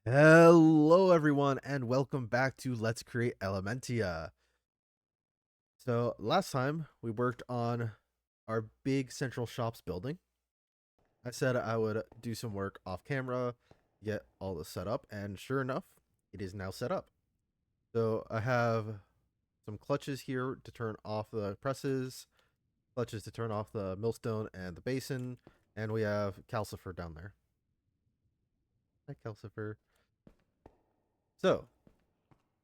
Hello, everyone, and welcome back to Let's Create Elementia. So, last time we worked on our big central shops building. I said I would do some work off camera, get all this set up, and sure enough, it is now set up. So, I have some clutches here to turn off the presses, clutches to turn off the millstone and the basin, and we have calcifer down there. Hi, calcifer. So,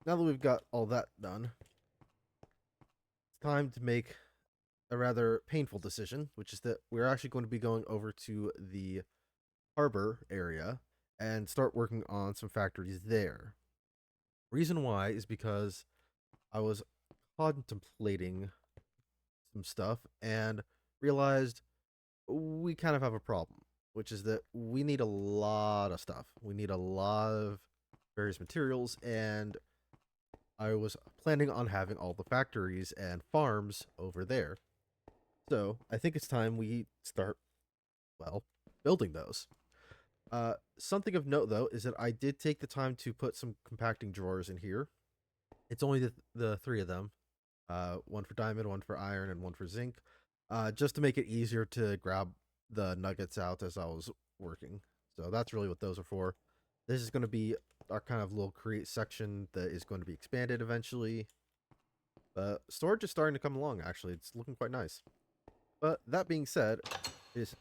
now that we've got all that done, it's time to make a rather painful decision, which is that we're actually going to be going over to the harbor area and start working on some factories there. Reason why is because I was contemplating some stuff and realized we kind of have a problem, which is that we need a lot of stuff. We need a lot of various materials, and I was planning on having all the factories and farms over there. So I think it's time we start, well, building those. Something of note, though, is that I did take the time to put some compacting drawers in here. It's only the three of them, one for diamond, one for iron, and one for zinc, just to make it easier to grab the nuggets out as I was working. So that's really what those are for. This is going to be our kind of little create section that is going to be expanded eventually. Storage is starting to come along, actually. It's looking quite nice. But that being said, it's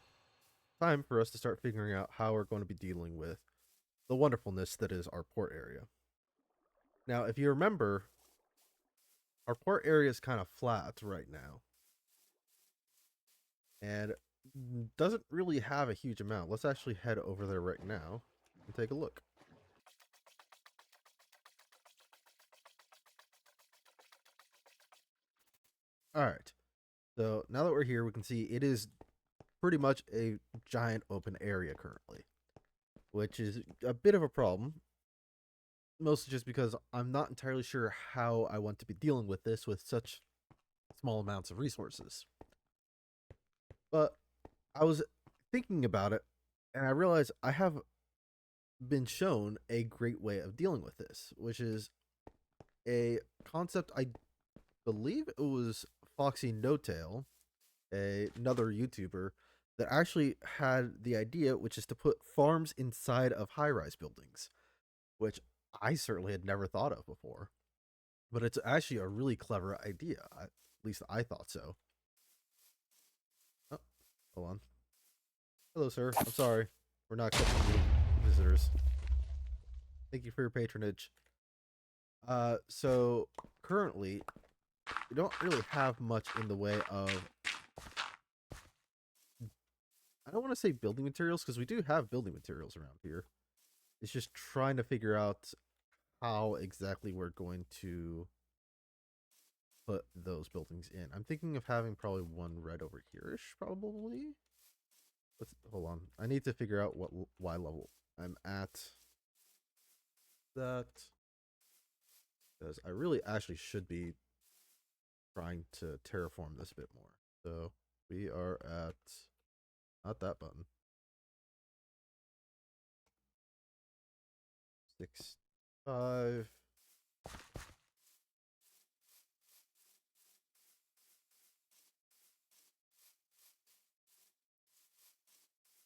time for us to start figuring out how we're going to be dealing with the wonderfulness that is our port area. Now, if you remember, our port area is kind of flat right now and doesn't really have a huge amount. Let's actually head over there right now and take a look. All right. So now that we're here, we can see it is pretty much a giant open area currently, which is a bit of a problem. Mostly just because I'm not entirely sure how I want to be dealing with this with such small amounts of resources. But I was thinking about it and I realized I have been shown a great way of dealing with this, which is a concept I believe it was Foxy No Tail, another YouTuber, that actually had the idea, which is to put farms inside of high rise buildings, which I certainly had never thought of before. But it's actually a really clever idea. At least I thought so. Oh, hold on. Hello, sir. I'm sorry. We're not accepting new visitors. Thank you for your patronage. So currently, we don't really have much in the way of, I don't want to say building materials, because we do have building materials around here. It's just trying to figure out how exactly we're going to put those buildings in. I'm thinking of having probably one right over here-ish, probably. Hold on. I need to figure out what Y level I'm at. That, because I really actually should be trying to terraform this a bit more. So we are at, not that button, 6, 5.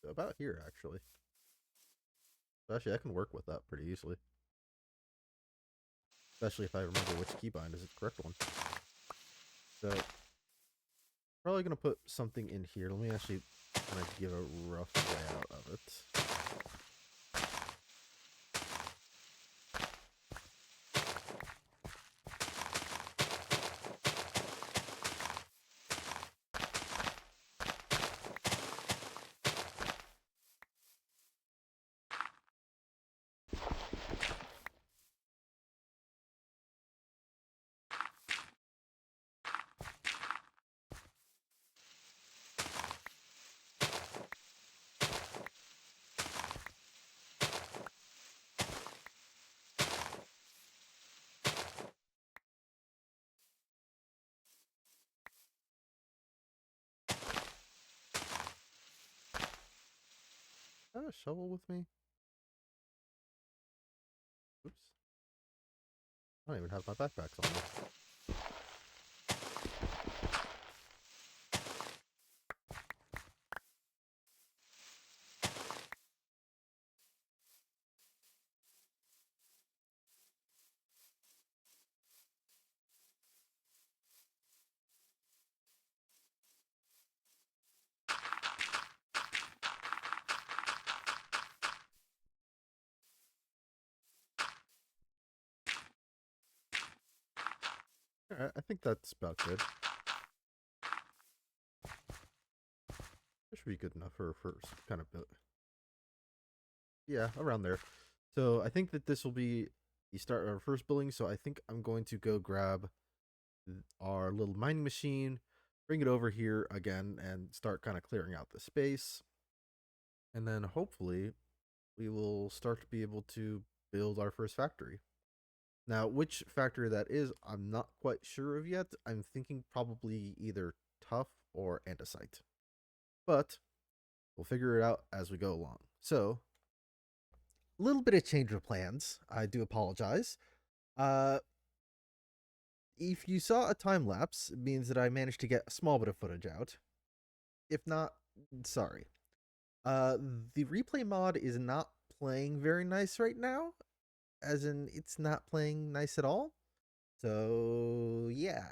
About here, actually. Actually, I can work with that pretty easily. Especially if I remember which keybind is the correct one. So, probably going to put something in here. Let me actually kind of give a rough layout of it. I have a shovel with me? Oops. I don't even have my backpacks on me. Alright, I think that's about good. That should be good enough for first kind of build. Yeah, around there. So I think that this will be the start of our first building. So I think I'm going to go grab our little mining machine, bring it over here again, and start kind of clearing out the space. And then hopefully we will start to be able to build our first factory. Now, which factory that is, I'm not quite sure of yet. I'm thinking probably either tough or andesite. But we'll figure it out as we go along. So, a little bit of change of plans. I do apologize. If you saw a time lapse, it means that I managed to get a small bit of footage out. If not, sorry. The replay mod is not playing very nice right now, as in it's not playing nice at all. So yeah,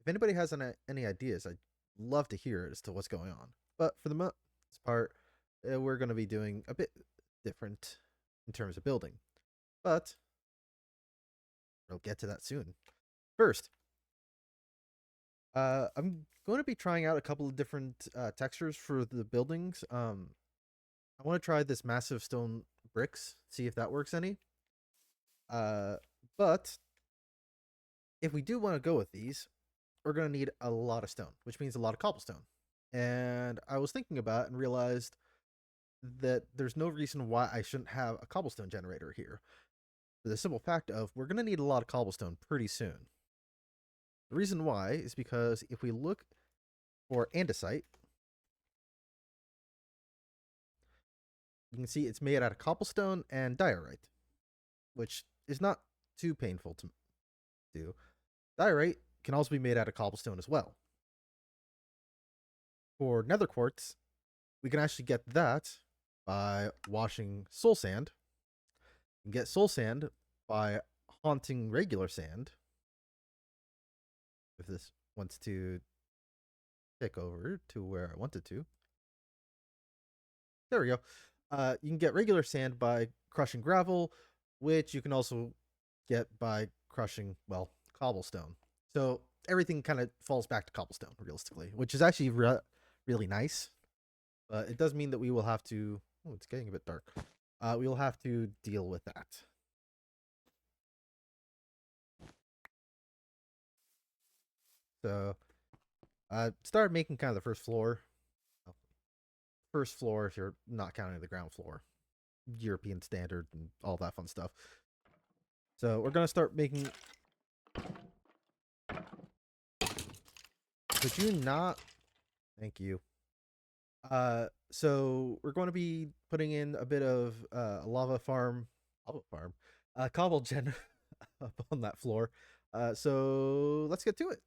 if anybody has any ideas, I'd love to hear as to what's going on. But for the most part, we're going to be doing a bit different in terms of building, but we'll get to that soon. First, I'm going to be trying out a couple of different textures for the buildings. I want to try this massive stone bricks, see if that works any. But if we do want to go with these, we're going to need a lot of stone, which means a lot of cobblestone. And I was thinking about it and realized that there's no reason why I shouldn't have a cobblestone generator here. For the simple fact of we're going to need a lot of cobblestone pretty soon. The reason why is because if we look for andesite, you can see it's made out of cobblestone and diorite, which is not too painful to do. Diorite can also be made out of cobblestone as well. For nether quartz, we can actually get that by washing soul sand. You can get soul sand by haunting regular sand. If this wants to take over to where I want it to. There we go. You can get regular sand by crushing gravel, which you can also get by crushing, well, cobblestone. So everything kind of falls back to cobblestone, realistically, which is actually really nice. But it does mean that we will have to... Oh, it's getting a bit dark. We will have to deal with that. So I started making kind of the first floor. First floor if you're not counting the ground floor. European standard and all that fun stuff. So we're going to start making... Could you not... Thank you. So we're going to be putting in a bit of lava farm, cobble gen up on that floor. So let's get to it.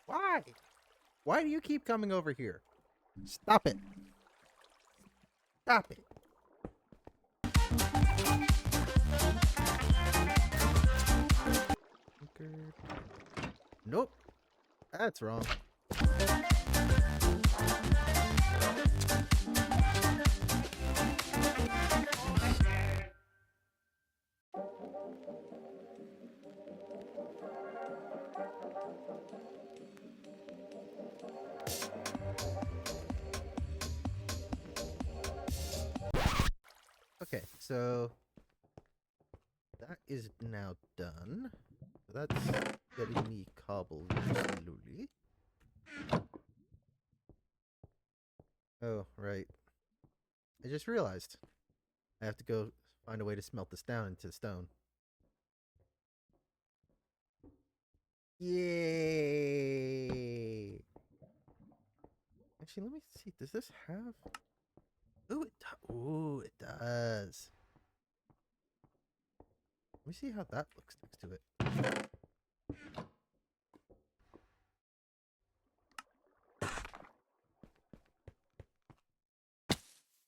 Why? Why do you keep coming over here? Stop it. Stop it. Nope. That's wrong. Okay, so that is now done. So that's getting me cobble slowly. Oh, right. I just realized I have to go find a way to smelt this down into stone. Yay! Actually, let me see. Does this have... Ooh, ooh, it does. Let me see how that looks next to it.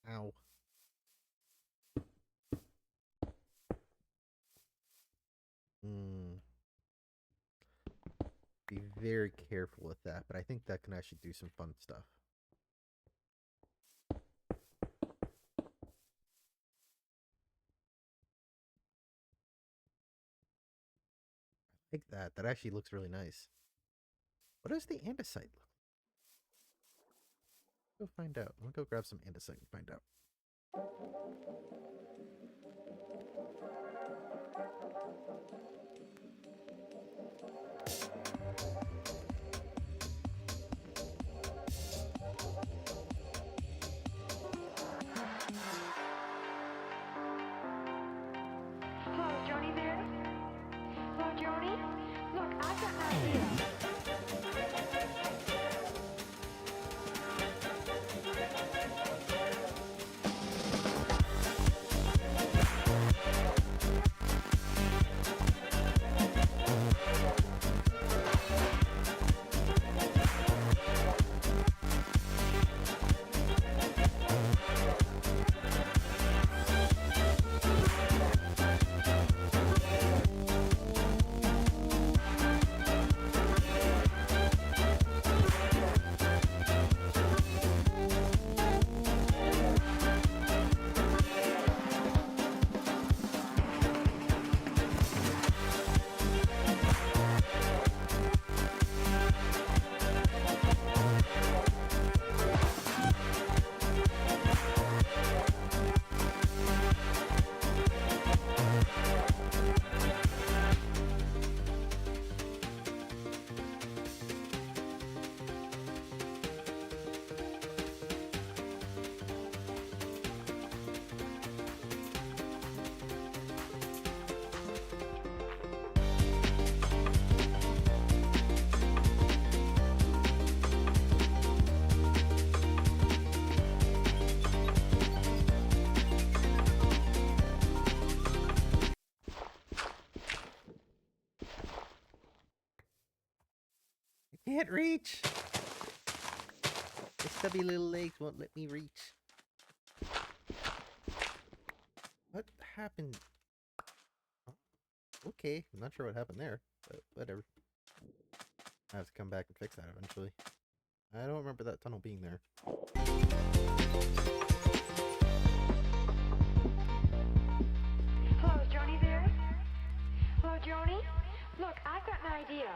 Ow. Be very careful with that, but I think that can actually do some fun stuff. Like that. That actually looks really nice. What does the andesite look like? Go find out. I'm gonna go grab some andesite and find out. Hello, Johnny there? Hello, Johnny? Look, I've got an idea. Can't reach. The stubby little legs won't let me reach. What happened? Oh, okay, I'm not sure what happened there, but whatever. I have to come back and fix that eventually. I don't remember that tunnel being there. Hello, Johnny there? Hello, Johnny? Look, I've got an idea.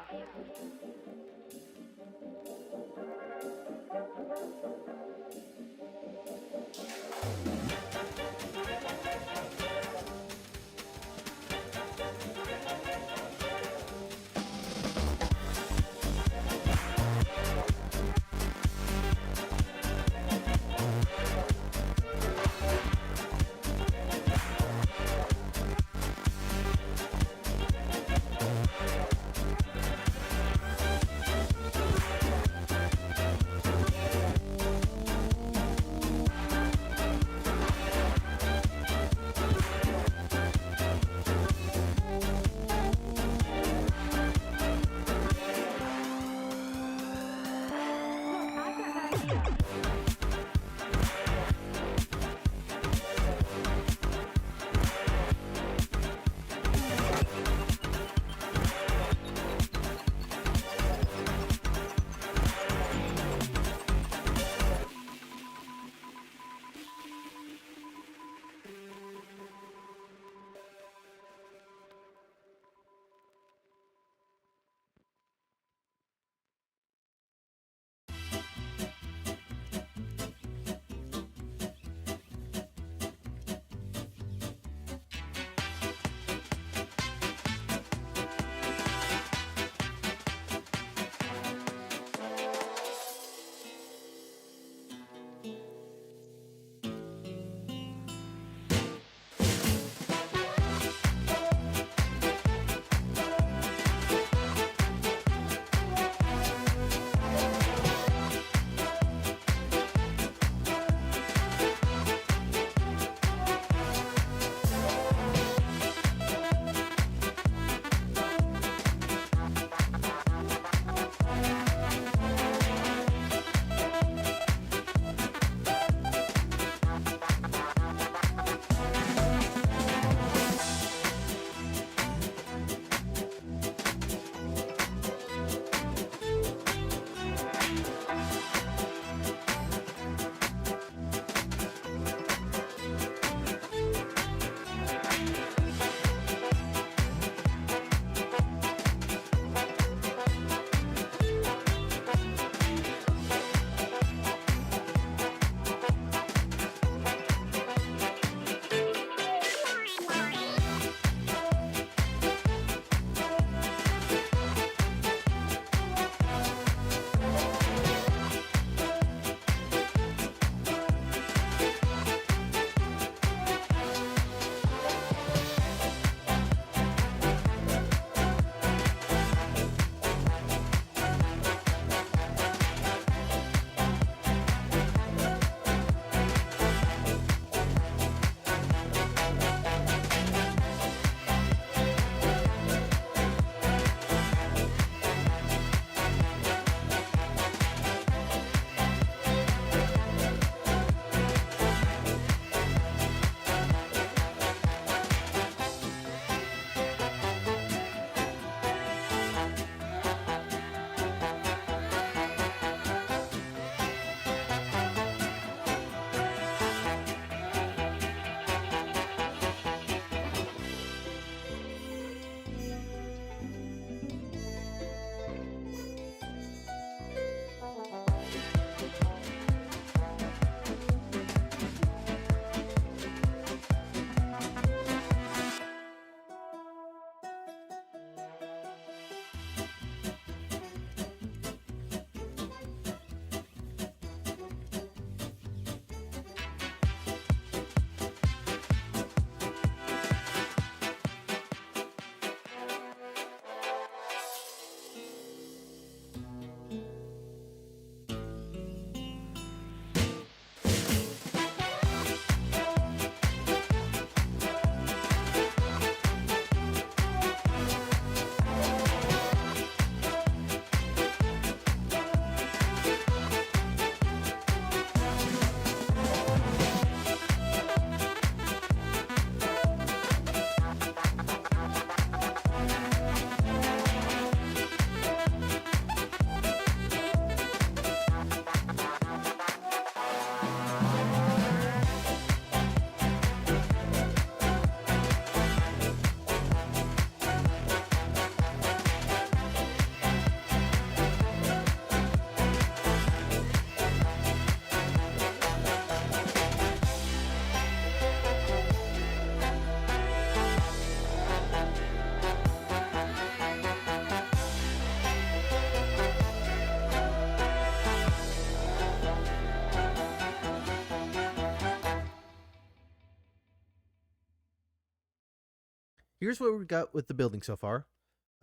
here's what we got with the building so far.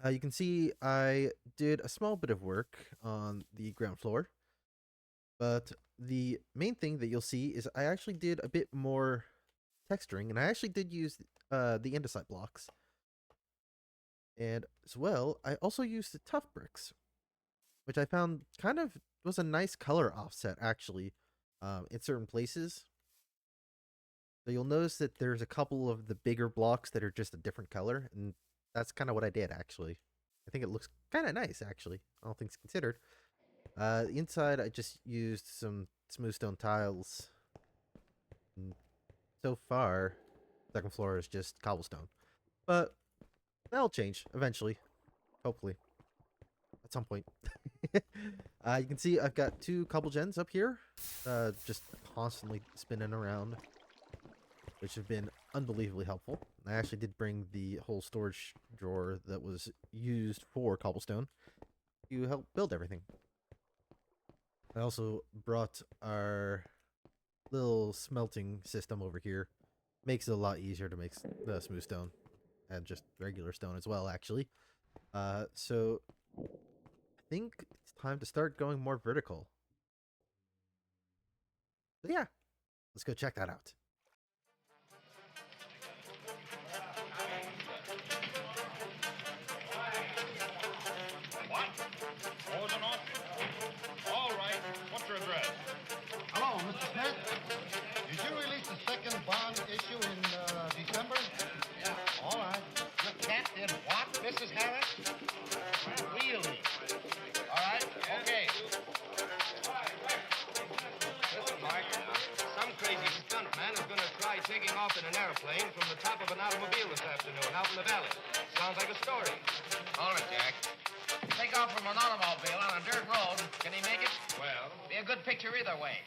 You can see I did a small bit of work on the ground floor, but the main thing that you'll see is I actually did a bit more texturing, and I actually did use the andesite blocks. And as well, I also used the tough bricks, which I found kind of was a nice color offset actually in certain places. So you'll notice that there's a couple of the bigger blocks that are just a different color, and that's kind of what I did actually. I think it looks kind of nice actually, all things considered. Inside I just used some smooth stone tiles. And so far, second floor is just cobblestone. But that'll change eventually, hopefully, at some point. You can see I've got 2 cobble gens up here, just constantly spinning around, which have been unbelievably helpful. I actually did bring the whole storage drawer that was used for cobblestone to help build everything. I also brought our little smelting system over here. Makes it a lot easier to make the smooth stone and just regular stone as well, actually. So I think it's time to start going more vertical. So yeah, let's go check that out. What? Frozen off? All right. What's your address? Hello, Mr. Smith. Did you release the second bond issue in December? Yeah. All right. Look, Captain, what? Mrs. Harris? Really? All right, okay. Listen, Mark, some crazy stuntman is going to try taking off in an airplane from the top of an automobile this afternoon out in the valley. Sounds like a story. All right, Jack. Take off from an automobile on a dirt road. Can he make it? Well, be a good picture either way.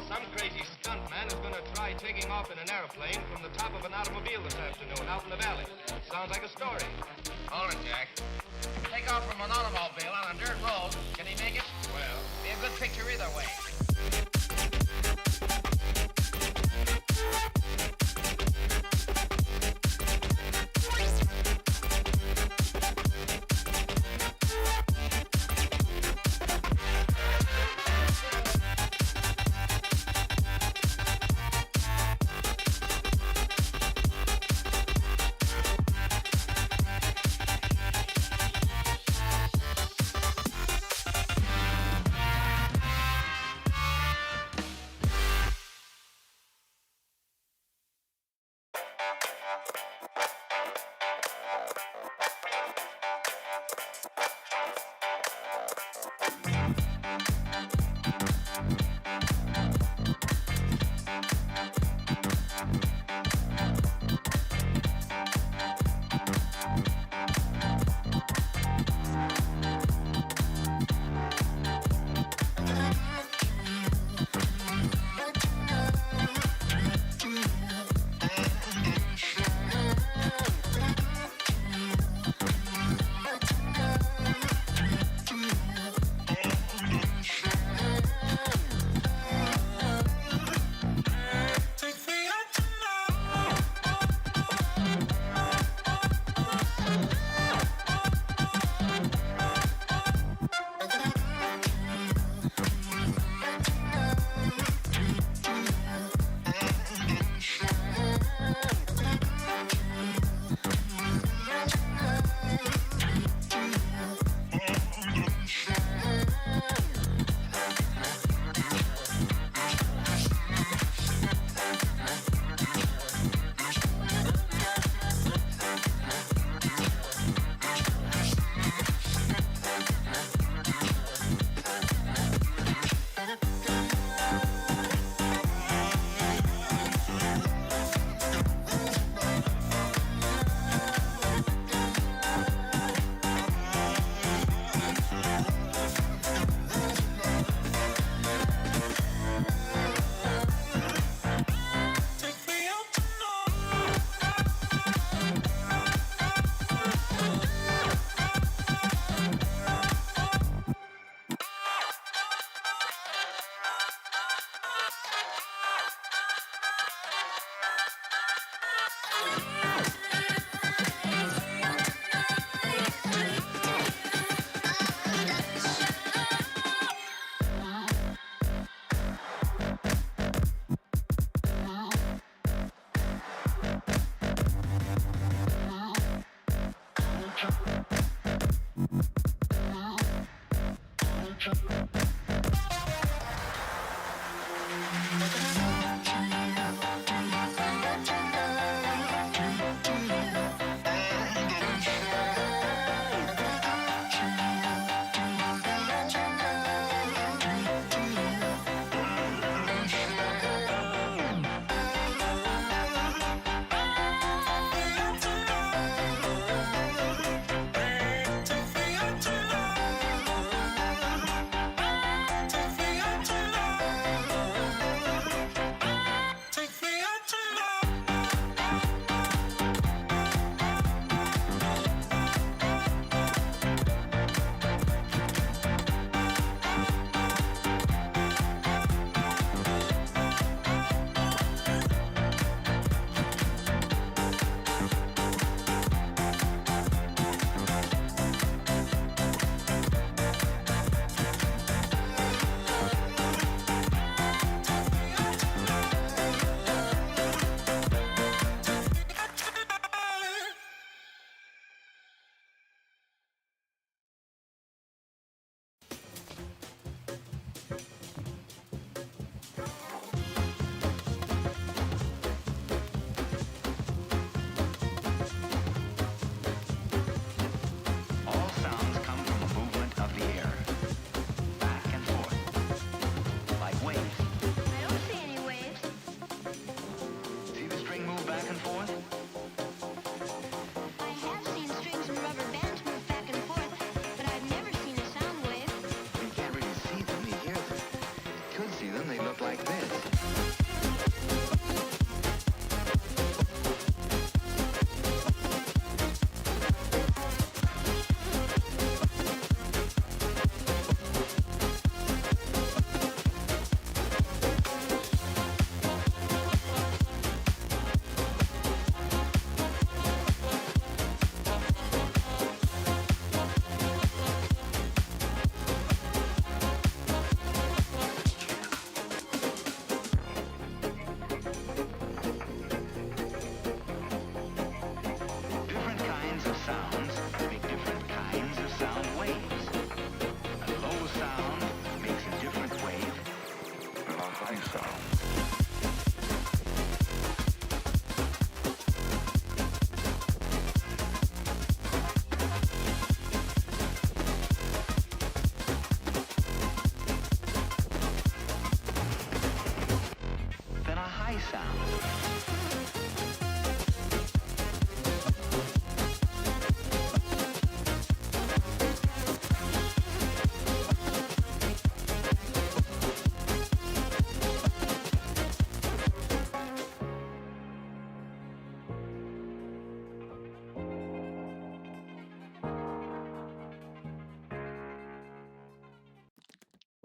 Some crazy stuntman is going to try taking off in an airplane from the top of an automobile this afternoon out in the valley. Sounds like a story. Hold it, Jack. Take off from an automobile on a dirt road. Can he make it? Well, be a good picture either way.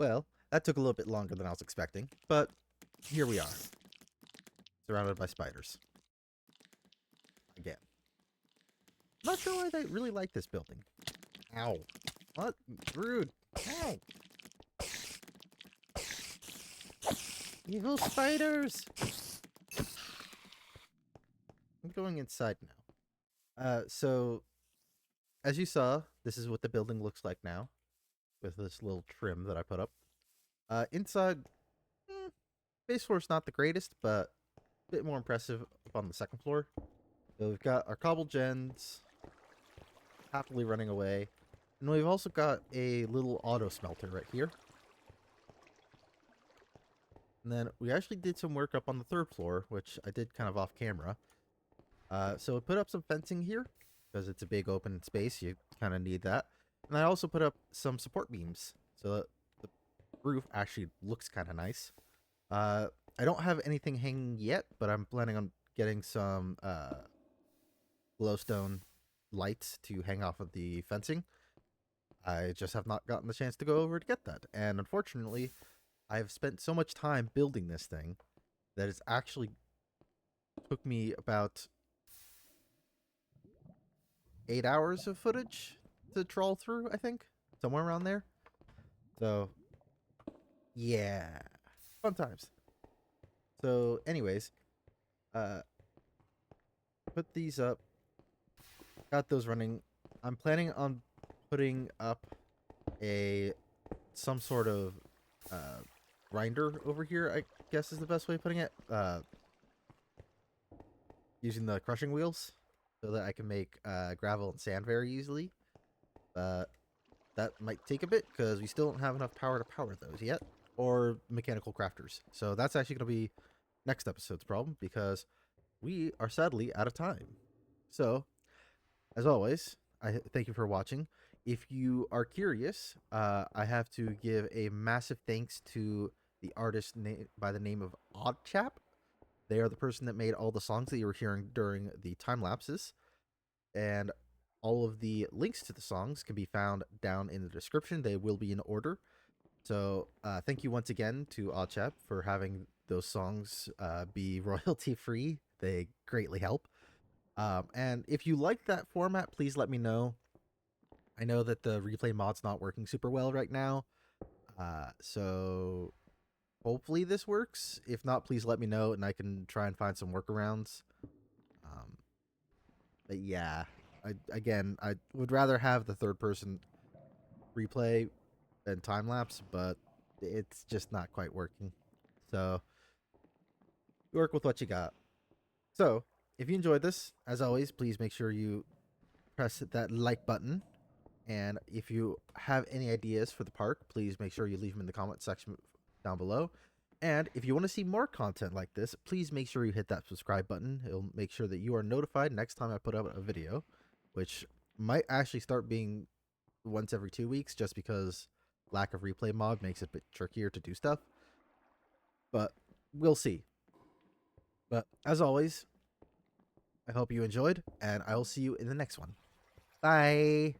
Well, that took a little bit longer than I was expecting, but here we are, surrounded by spiders. Again. Not sure why they really like this building. Ow. What? Rude. Ow. Evil spiders! I'm going inside now. So, as you saw, this is what the building looks like now, with this little trim that I put up. Inside, base floor is not the greatest, but a bit more impressive up on the second floor. So we've got our cobble gens happily running away. And we've also got a little auto smelter right here. And then we actually did some work up on the third floor, which I did kind of off camera. So we put up some fencing here, because it's a big open space. You kind of need that. And I also put up some support beams, so that the roof actually looks kind of nice. I don't have anything hanging yet, but I'm planning on getting some glowstone lights to hang off of the fencing. I just have not gotten the chance to go over to get that. And unfortunately, I've spent so much time building this thing that it's actually took me about 8 hours of footage to trawl through, I think. Somewhere around there. So, yeah. Fun times. So, anyways, put these up. Got those running. I'm planning on putting up some sort of grinder over here, I guess is the best way of putting it. Using the crushing wheels so that I can make gravel and sand very easily. That might take a bit because we still don't have enough power to power those yet, or mechanical crafters. So that's actually going to be next episode's problem because we are sadly out of time. So, as always, I thank you for watching. If you are curious, I have to give a massive thanks to the artist by the name of Odd Chap. They are the person that made all the songs that you were hearing during the time lapses. And all of the links to the songs can be found down in the description. They will be in order. So thank you once again to Odd Chap for having those songs be royalty free. They greatly help. And if you like that format, please let me know. I know that the replay mod's not working super well right now. So hopefully this works. If not, please let me know and I can try and find some workarounds. But yeah, I would rather have the third person replay than time lapse, but it's just not quite working. So work with what you got. So if you enjoyed this, as always, please make sure you press that like button. And if you have any ideas for the park, please make sure you leave them in the comment section down below. And if you want to see more content like this, please make sure you hit that subscribe button. It'll make sure that you are notified next time I put out a video, which might actually start being once every 2 weeks just because lack of replay mod makes it a bit trickier to do stuff. But we'll see. But as always, I hope you enjoyed, and I will see you in the next one. Bye!